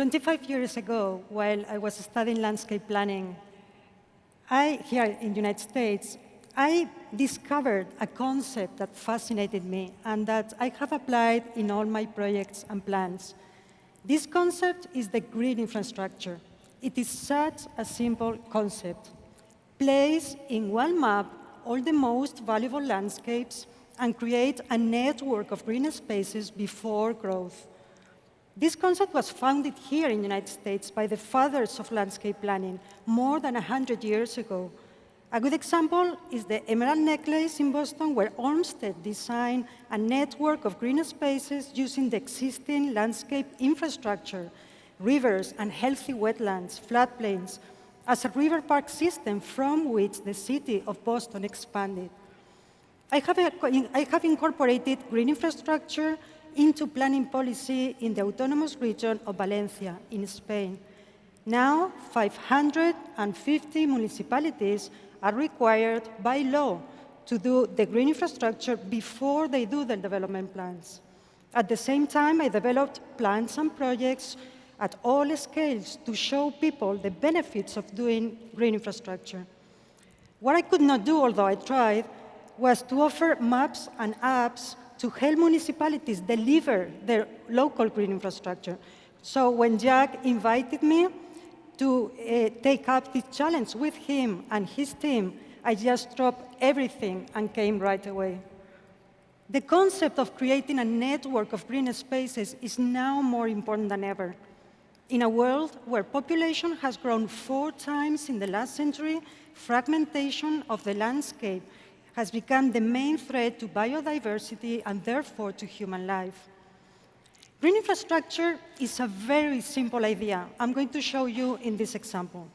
25 years ago, while I was studying landscape planning, here in the United States, I discovered a concept that fascinated me and that I have applied in all my projects and plans. This concept is the green infrastructure. It is such a simple concept. Place in one map all the most valuable landscapes and create a network of green spaces before growth. This concept was founded here in the United States by the fathers of landscape planning more than 100 years ago. A good example is the Emerald Necklace in Boston, where Olmsted designed a network of green spaces using the existing landscape infrastructure, rivers and healthy wetlands, floodplains, as a river park system from which the city of Boston expanded. I have incorporated green infrastructure into planning policy in the autonomous region of Valencia in Spain. Now, 550 municipalities are required by law to do the green infrastructure before they do the development plans. At the same time, I developed plans and projects at all scales to show people the benefits of doing green infrastructure. What I could not do, although I tried, was to offer maps and apps to help municipalities deliver their local green infrastructure. So when Jack invited me to take up this challenge with him and his team, I just dropped everything and came right away. The concept of creating a network of green spaces is now more important than ever. In a world where population has grown 4 times in the last century, fragmentation of the landscape has become the main threat to biodiversity and therefore to human life. Green infrastructure is a very simple idea. I'm going to show you in this example.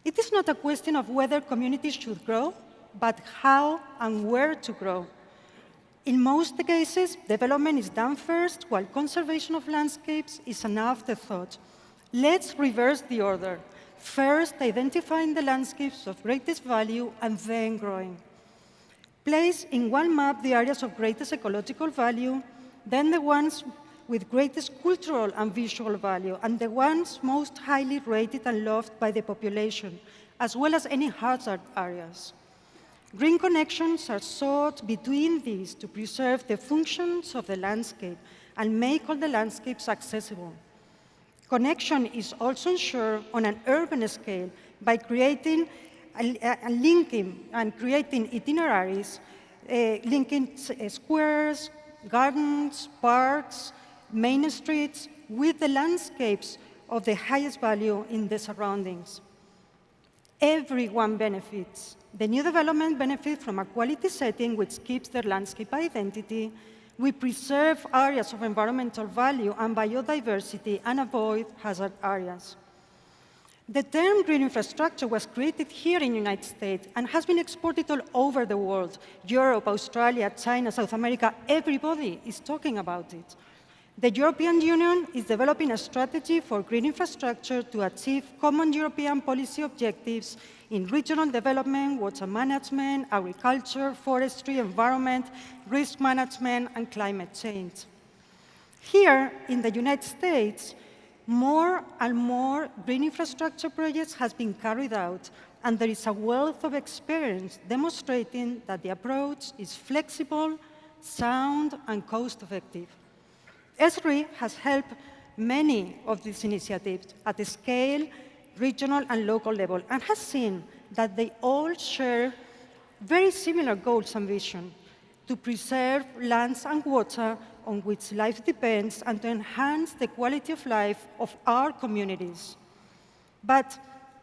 It is not a question of whether communities should grow, but how and where to grow. In most cases, development is done first, while conservation of landscapes is an afterthought. Let's reverse the order. First, identifying the landscapes of greatest value and then growing. Place in one map the areas of greatest ecological value, then the ones with greatest cultural and visual value, and the ones most highly rated and loved by the population, as well as any hazard areas. Green connections are sought between these to preserve the functions of the landscape and make all the landscapes accessible. Connection is also ensured on an urban scale by creating linking and creating itineraries, linking squares, gardens, parks, main streets with the landscapes of the highest value in the surroundings. Everyone benefits. The new development benefits from a quality setting which keeps their landscape identity. We preserve areas of environmental value and biodiversity and avoid hazard areas. The term green infrastructure was created here in the United States and has been exported all over the world. Europe, Australia, China, South America, everybody is talking about it. The European Union is developing a strategy for green infrastructure to achieve common European policy objectives in regional development, water management, agriculture, forestry, environment, risk management, and climate change. Here in the United States, more and more green infrastructure projects has been carried out, and there is a wealth of experience demonstrating that the approach is flexible, sound, and cost-effective. Esri has helped many of these initiatives at the scale, regional, and local level, and has seen that they all share very similar goals and vision: to preserve lands and water on which life depends and to enhance the quality of life of our communities. But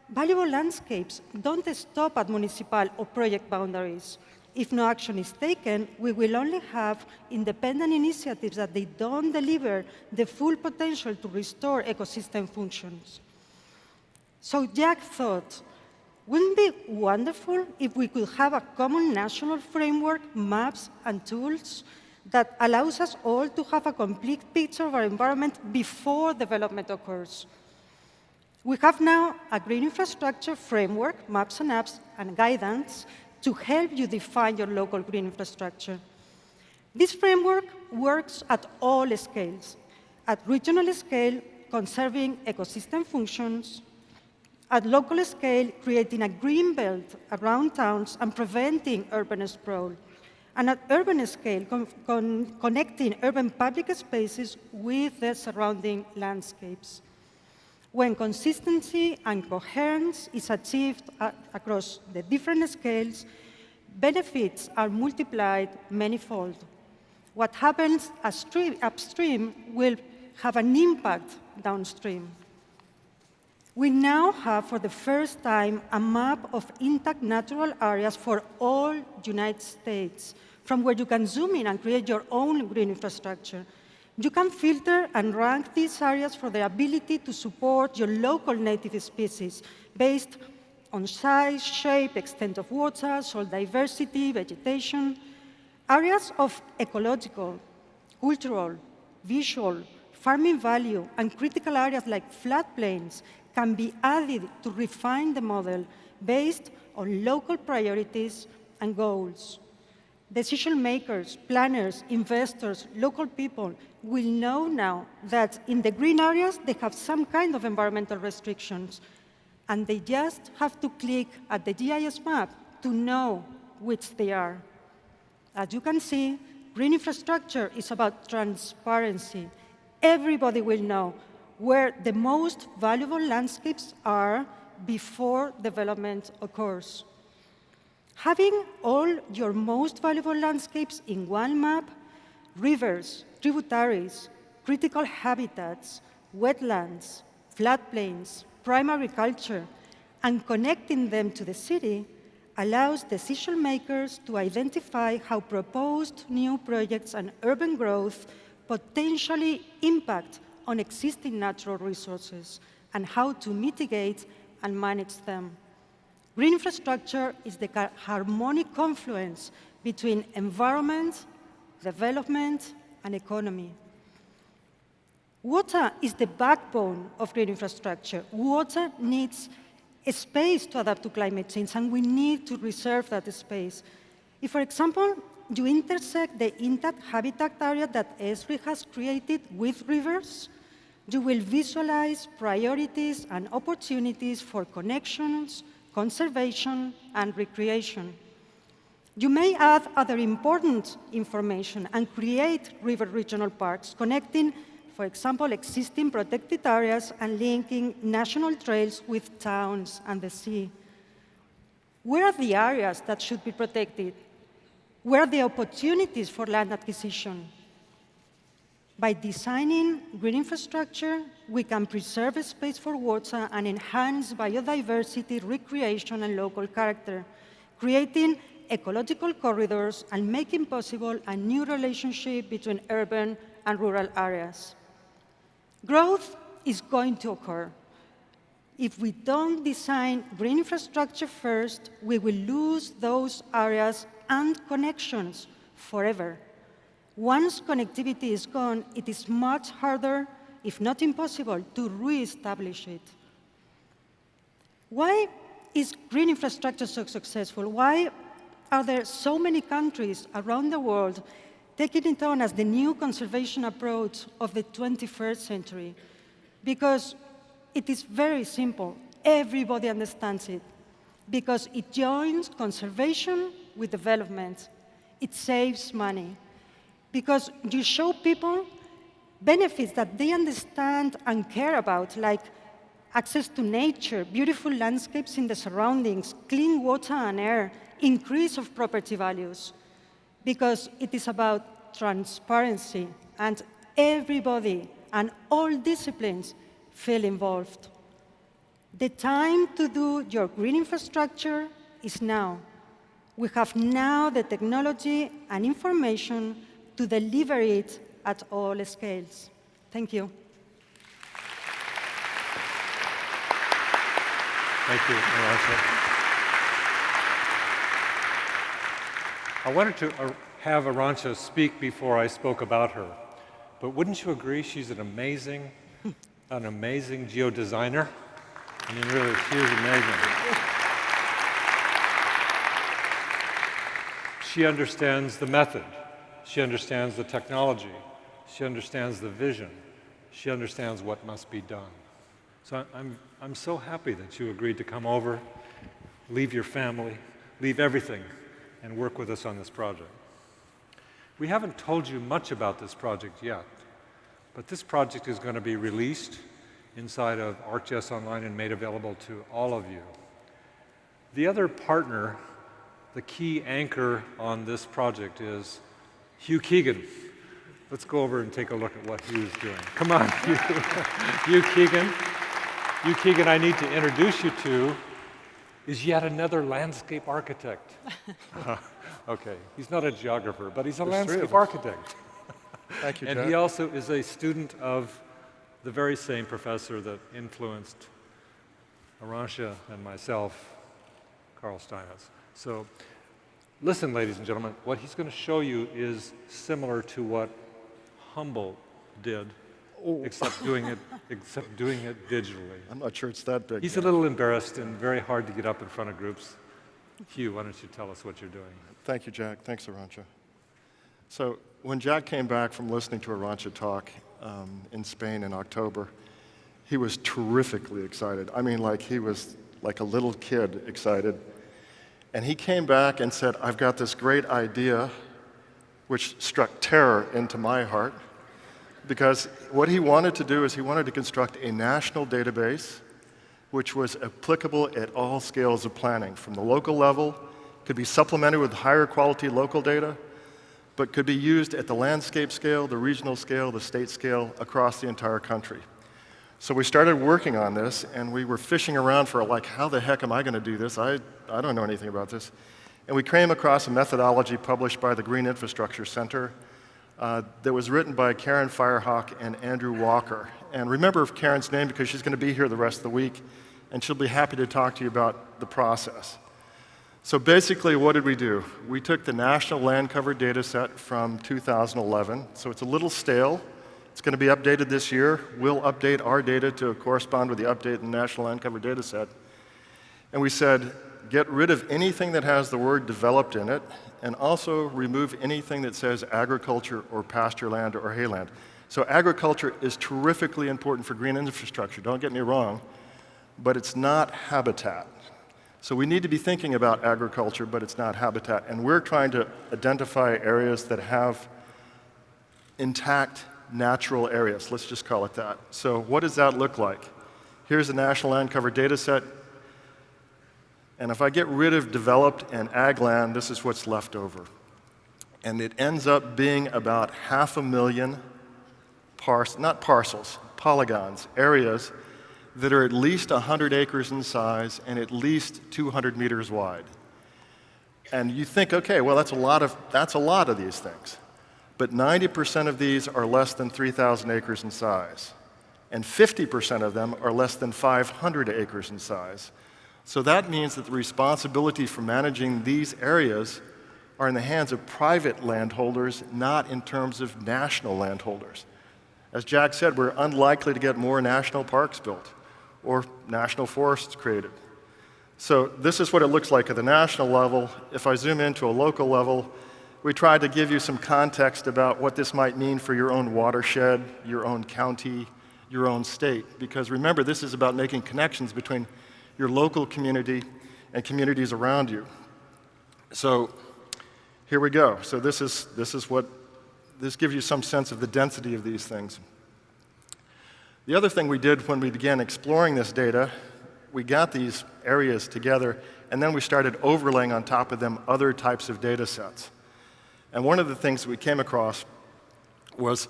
valuable landscapes don't stop at municipal or project boundaries. If no action is taken, we will only have independent initiatives that they don't deliver the full potential to restore ecosystem functions. So Jack thought, wouldn't it be wonderful if we could have a common national framework, maps, and tools that allows us all to have a complete picture of our environment before development occurs? We have now a green infrastructure framework, maps and apps, and guidance to help you define your local green infrastructure. This framework works at all scales. At regional scale, conserving ecosystem functions. At local scale, creating a green belt around towns and preventing urban sprawl. And at urban scale, connecting urban public spaces with the surrounding landscapes. When consistency and coherence is achieved across the different scales, benefits are multiplied manifold. What happens upstream will have an impact downstream. We now have, for the first time, a map of intact natural areas for all United States, from where you can zoom in and create your own green infrastructure. You can filter and rank these areas for their ability to support your local native species based on size, shape, extent of water, soil diversity, vegetation. Areas of ecological, cultural, visual, farming value, and critical areas like floodplains can be added to refine the model based on local priorities and goals. Decision makers, planners, investors, local people will know now that in the green areas they have some kind of environmental restrictions, and they just have to click at the GIS map to know which they are. As you can see, green infrastructure is about transparency. Everybody will know where the most valuable landscapes are before development occurs. Having all your most valuable landscapes in one map, rivers, tributaries, critical habitats, wetlands, floodplains, primary culture, and connecting them to the city allows decision makers to identify how proposed new projects and urban growth potentially impact on existing natural resources and how to mitigate and manage them. Green infrastructure is the harmonic confluence between environment, development, and economy. Water is the backbone of green infrastructure. Water needs a space to adapt to climate change, and we need to reserve that space. If, for example, you intersect the intact habitat area that Esri has created with rivers, you will visualize priorities and opportunities for connections, conservation, and recreation. You may add other important information and create river regional parks, connecting, for example, existing protected areas and linking national trails with towns and the sea. Where are the areas that should be protected? Where are the opportunities for land acquisition? By designing green infrastructure, we can preserve a space for water and enhance biodiversity, recreation, and local character, creating ecological corridors and making possible a new relationship between urban and rural areas. Growth is going to occur. If we don't design green infrastructure first, we will lose those areas and connections forever. Once connectivity is gone, it is much harder, if not impossible, to re-establish it. Why is green infrastructure so successful? Why are there so many countries around the world taking it on as the new conservation approach of the 21st century? Because it is very simple. Everybody understands it. Because it joins conservation with development. It saves money. Because you show people benefits that they understand and care about, like access to nature, beautiful landscapes in the surroundings, clean water and air, increase of property values. Because it is about transparency, and everybody and all disciplines feel involved. The time to do your green infrastructure is now. We have now the technology and information to deliver it at all scales. Thank you. Thank you, Arantxa. I wanted to have Arantxa speak before I spoke about her, but wouldn't you agree she's an amazing geodesigner? I mean, really, she is amazing. She understands the method. She understands the technology. She understands the vision. she understands what must be done. So I'm so happy that you agreed to come over, leave your family, leave everything, and work with us on this project. We haven't told you much about this project yet, but this project is going to be released inside of ArcGIS Online and made available to all of you. The other partner, the key anchor on this project, is Hugh Keegan. Let's go over and take a look at what Hugh's doing. Come on, Hugh. Hugh Keegan. Hugh Keegan, I need to introduce you to, is yet another landscape architect. Okay, he's not a geographer, but he's a landscape architect. Thank you, And Jack. he also is a student of the very same professor that influenced Arantxa and myself, Carl Steinitz. So listen, ladies and gentlemen, what he's going to show you is similar to what Humboldt did, except doing it digitally. I'm not sure it's that big. He's a little embarrassed and very hard to get up in front of groups. Hugh, why don't you tell us what you're doing? Thank you, Jack. Thanks, Arantxa. So when Jack came back from listening to Arantxa talk in Spain in October, he was terrifically excited. I mean, like he was like a little kid excited. And he came back and said, I've got this great idea, which struck terror into my heart, because what he wanted to do is he wanted to construct a national database which was applicable at all scales of planning, from the local level, could be supplemented with higher quality local data, but could be used at the landscape scale, the regional scale, the state scale, across the entire country. So we started working on this, and we were fishing around for, like, how the heck am I going to do this? I don't know anything about this. And we came across a methodology published by the Green Infrastructure Center that was written by Karen Firehawk and Andrew Walker. And remember Karen's name because she's going to be here the rest of the week, and she'll be happy to talk to you about the process. So basically, what did we do? We took the National Land Cover data set from 2011, so it's a little stale. It's going to be updated this year. We'll update our data to correspond with the update in the National Land Cover data set. And we said, get rid of anything that has the word developed in it, and also remove anything that says agriculture or pasture land or hayland. So agriculture is terrifically important for green infrastructure, don't get me wrong, but it's not habitat. So we need to be thinking about agriculture, but it's not habitat. And we're trying to identify areas that have intact natural areas, let's just call it that. So what does that look like? Here's the National Land Cover data set. And if I get rid of developed and ag land, this is what's left over. And it ends up being about 500,000 polygons, areas that are at least 100 acres in size and at least 200 meters wide. And you think, okay, well, that's a lot of these things. But 90% of these are less than 3,000 acres in size. And 50% of them are less than 500 acres in size. So that means that the responsibility for managing these areas are in the hands of private landholders, not in terms of national landholders. As Jack said, we're unlikely to get more national parks built or national forests created. So this is what it looks like at the national level. If I zoom into a local level, we tried to give you some context about what this might mean for your own watershed, your own county, your own state. Because remember, this is about making connections between your local community and communities around you. So here we go. So this gives you some sense of the density of these things. The other thing we did when we began exploring this data, we got these areas together, and then we started overlaying on top of them other types of data sets. And one of the things we came across was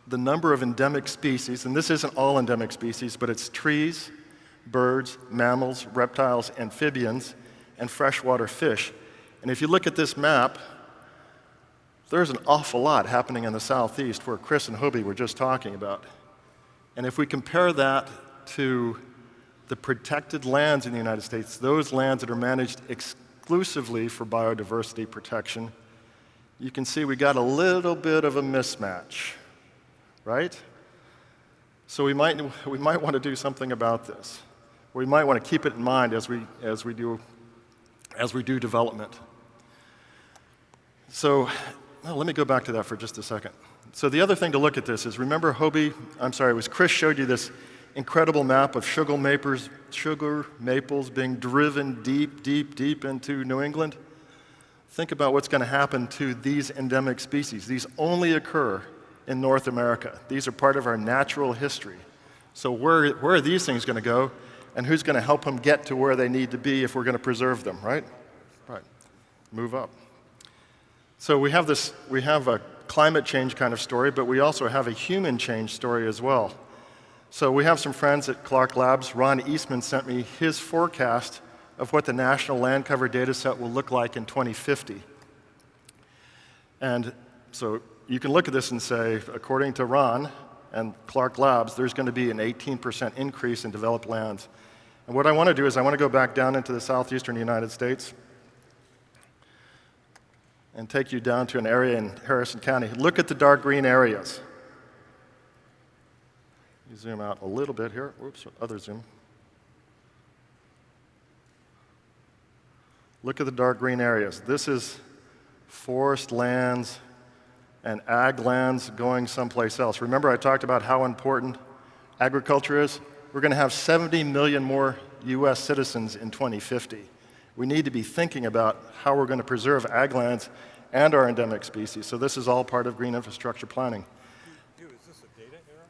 the number of endemic species, and this isn't all endemic species, but it's trees, birds, mammals, reptiles, amphibians, and freshwater fish. And if you look at this map, there's an awful lot happening in the southeast where Chris and Hobie were just talking about. And if we compare that to the protected lands in the United States, those lands that are managed exclusively for biodiversity protection, you can see we got a little bit of a mismatch, right? So we might want to do something about this. We might want to keep it in mind as we do development. So let me go back to that for just a second. So the other thing to look at this is, remember it was Chris showed you this incredible map of sugar maples being driven deep, deep, deep into New England? Think about what's going to happen to these endemic species. These only occur in North America. These are part of our natural history. So where are these things going to go, and who's going to help them get to where they need to be if we're going to preserve them, right? Right. Move up. So we have a climate change kind of story, but we also have a human change story as well. So we have some friends at Clark Labs. Ron Eastman sent me his forecast of what the national land cover data set will look like in 2050. And so you can look at this and say, according to Ron and Clark Labs, there's going to be an 18% increase in developed lands. And what I want to do is I want to go back down into the southeastern United States and take you down to an area in Harrison County. Look at the dark green areas. You zoom out a little bit here. Whoops, other zoom. Look at the dark green areas. This is forest lands and ag lands going someplace else. Remember I talked about how important agriculture is? We're going to have 70 million more US citizens in 2050. We need to be thinking about how we're going to preserve ag lands and our endemic species. So this is all part of green infrastructure planning. Is this a data error?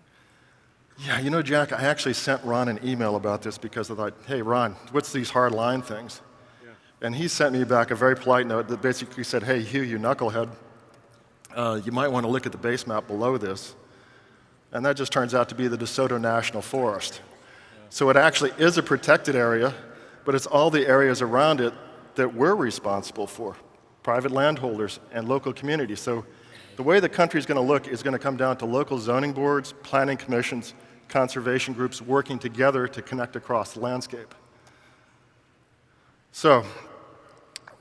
Yeah, you know, Jack, I actually sent Ron an email about this because I thought, hey, Ron, what's these hard line things? Yeah. And he sent me back a very polite note that basically said, hey, Hugh, you knucklehead, you might want to look at the base map below this. And that just turns out to be the DeSoto National Forest. Yeah. So it actually is a protected area, but it's all the areas around it that we're responsible for, private landholders and local communities. So the way the country is going to look is going to come down to local zoning boards, planning commissions, conservation groups working together to connect across the landscape. So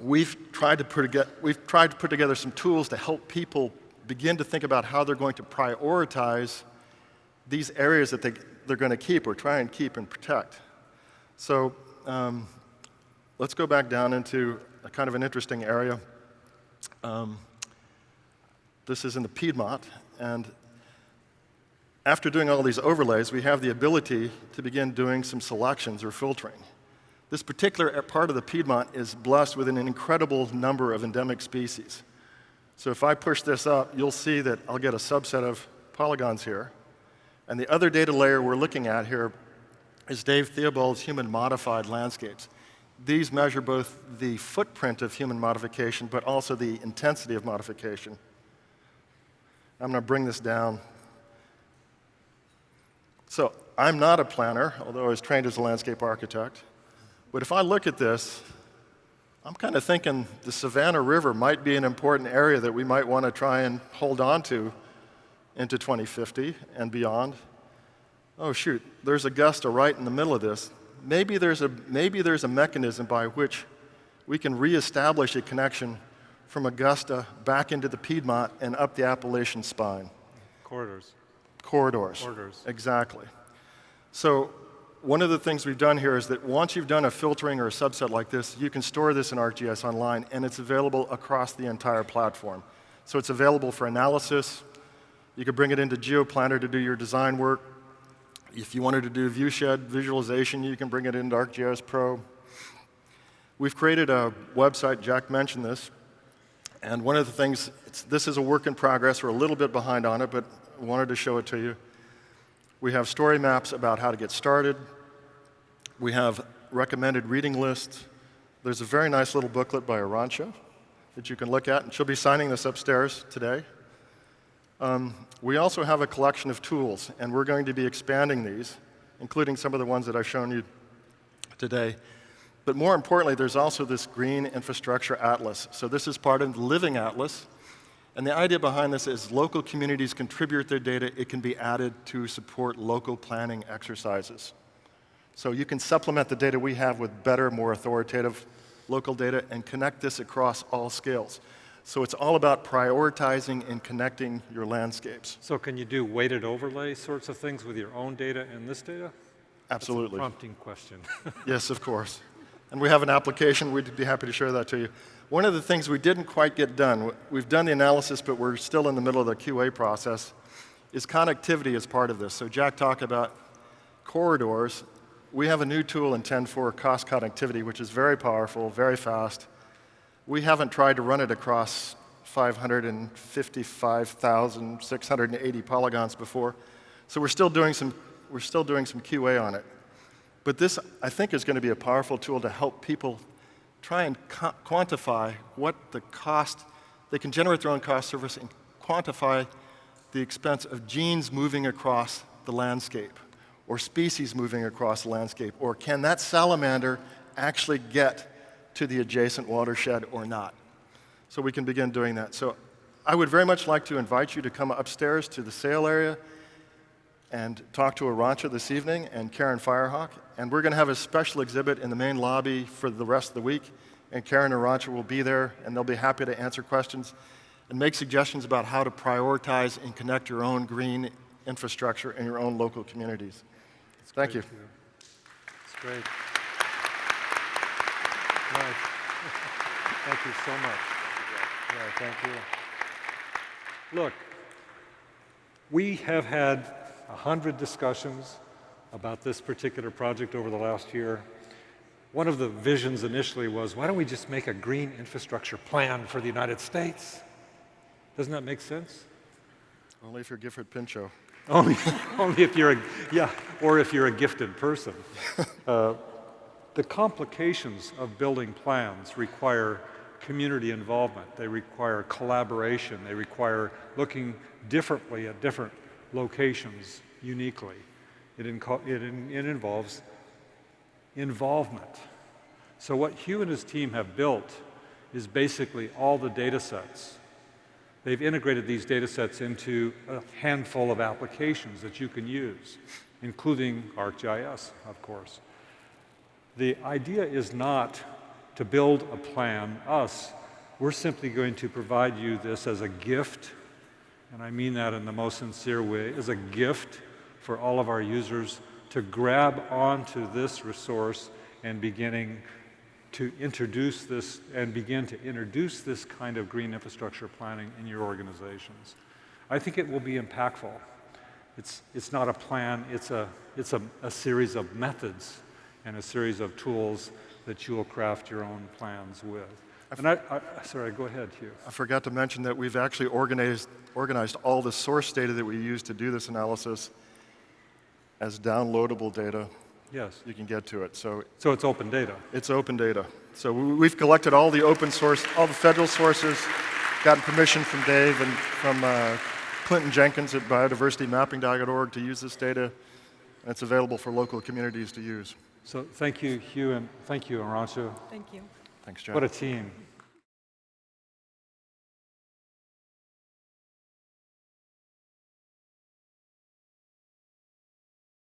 we've tried to put together some tools to help people begin to think about how they're going to prioritize these areas that they're going to keep or try and keep and protect. So let's go back down into a kind of an interesting area. This is in the Piedmont, and after doing all these overlays, we have the ability to begin doing some selections or filtering. This particular part of the Piedmont is blessed with an incredible number of endemic species. So if I push this up, you'll see that I'll get a subset of polygons here. And the other data layer we're looking at here is Dave Theobald's human-modified landscapes. These measure both the footprint of human modification, but also the intensity of modification. I'm going to bring this down. So I'm not a planner, although I was trained as a landscape architect. But if I look at this, I'm kind of thinking the Savannah River might be an important area that we might want to try and hold on to into 2050 and beyond. Oh shoot, there's Augusta right in the middle of this. Maybe there's a mechanism by which we can reestablish a connection from Augusta back into the Piedmont and up the Appalachian spine. Corridors. Corridors. Exactly. So one of the things we've done here is that once you've done a filtering or a subset like this, you can store this in ArcGIS Online, and it's available across the entire platform. So it's available for analysis. You could bring it into GeoPlanner to do your design work. If you wanted to do viewshed visualization, you can bring it into ArcGIS Pro. We've created a website, Jack mentioned this, and one of the things, this is a work in progress, we're a little bit behind on it, but I wanted to show it to you. We have story maps about how to get started. We have recommended reading lists. There's a very nice little booklet by Arancha that you can look at, and she'll be signing this upstairs today. We also have a collection of tools, and we're going to be expanding these, including some of the ones that I've shown you today. But more importantly, there's also this Green Infrastructure Atlas. So this is part of the Living Atlas. And the idea behind this is local communities contribute their data. It can be added to support local planning exercises. So you can supplement the data we have with better, more authoritative local data and connect this across all scales. So it's all about prioritizing and connecting your landscapes. So can you do weighted overlay sorts of things with your own data and this data? Absolutely. That's a prompting question. Yes, of course. And we have an application. We'd be happy to share that to you. One of the things we didn't quite get done, we've done the analysis, but we're still in the middle of the QA process, is connectivity as part of this. So Jack talked about corridors. We have a new tool in 10.4, cost connectivity, which is very powerful, very fast. We haven't tried to run it across 555,680 polygons before, so we're still doing some QA on it. But this, I think, is going to be a powerful tool to help people try and quantify what the cost. They can generate their own cost service and quantify the expense of genes moving across the landscape, or species moving across the landscape, or can that salamander actually get to the adjacent watershed or not? So we can begin doing that. So I would very much like to invite you to come upstairs to the sail area and talk to Arancha this evening and Karen Firehawk. And we're going to have a special exhibit in the main lobby for the rest of the week. And Karen and Arancha will be there, and they'll be happy to answer questions and make suggestions about how to prioritize and connect your own green infrastructure in your own local communities. Thank you. It's great. Nice. Thank you so much. Yeah, thank you. Look, we have had 100 discussions about this particular project over the last year. One of the visions initially was, why don't we just make a green infrastructure plan for the United States? Doesn't that make sense? Only if you're Gifford Pinchot. Only if you're or if you're a gifted person. The complications of building plans require community involvement. They require collaboration. They require looking differently at different locations uniquely. It involves involvement. So what Hugh and his team have built is basically all the data sets. They've integrated these data sets into a handful of applications that you can use, including ArcGIS, of course. The idea is not to build a plan, we're simply going to provide you this as a gift, and I mean that in the most sincere way, as a gift for all of our users to grab onto this resource and begin to introduce this kind of green infrastructure planning in your organizations. I think it will be impactful. It's not a plan, it's a series of methods and a series of tools that you will craft your own plans with. And sorry, go ahead, Hugh. I forgot to mention that we've actually organized all the source data that we use to do this analysis as downloadable data. Yes. You can get to it. So it's open data. It's open data. So we've collected all the open source, all the federal sources, gotten permission from Dave and from Clinton Jenkins at biodiversitymapping.org to use this data, and it's available for local communities to use. So thank you, Hugh, and thank you, Arancha. Thank you. Thanks, John. What a team.